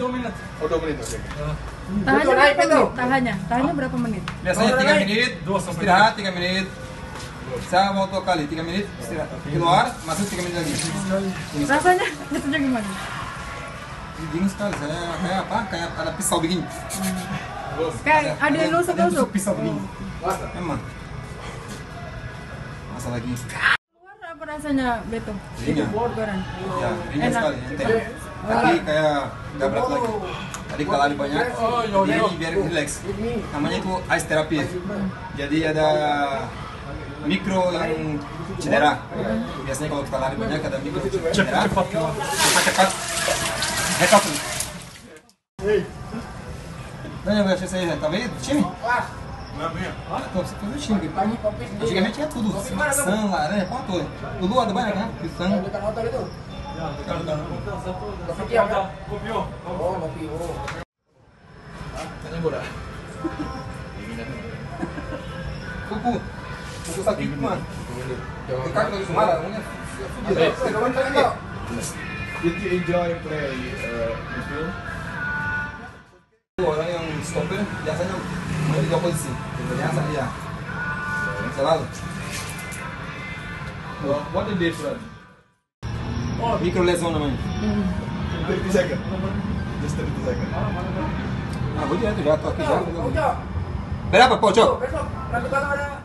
2 menit. Oh, 2 menit, oke. Tahannya berapa menit? Tahannya berapa menit? Biasanya 3 menit, istirahat 3 menit. Saya mau 2 kali, 3 menit, istirahat. Keluar, masuk 3 menit lagi. Rasanya gimana? Dingin sekali, saya kayak apa? Kayak ada pisau begini. Kayak ada yang nusuk-nusuk. Pisau begini. Emang. Masa lagi. Keluar apa rasanya, Beto? Ringan. Keluaran. Ya, ringan Enak. sekali. Enteng. Tapi kayak gak berat lagi. Tadi kalau lari banyak, jadi biar relax. Namanya itu ice therapy. Jadi ada mikro yang cedera. Biasanya kalau kita lari banyak ada mikro cedera. Cepat-cepat. Head up. Banyak biasa saya, tá vendo? Time? Todo time. Antigamente era tudo maçã, laranja, qual tudo. Tudo ada banyak kan? Pisang. Tanya bola. Kuku sakit mah. Kakak lagi marah, Did you enjoy play the film? Orang yang stopper biasanya main di posisi. Biasa dia. Selalu. What the difference? Micro lesão namanya. 30 seconds. Just 30 seconds. Ah, vou direto já, tô aqui já. Berapa, Poco? Besok, nanti kalau ada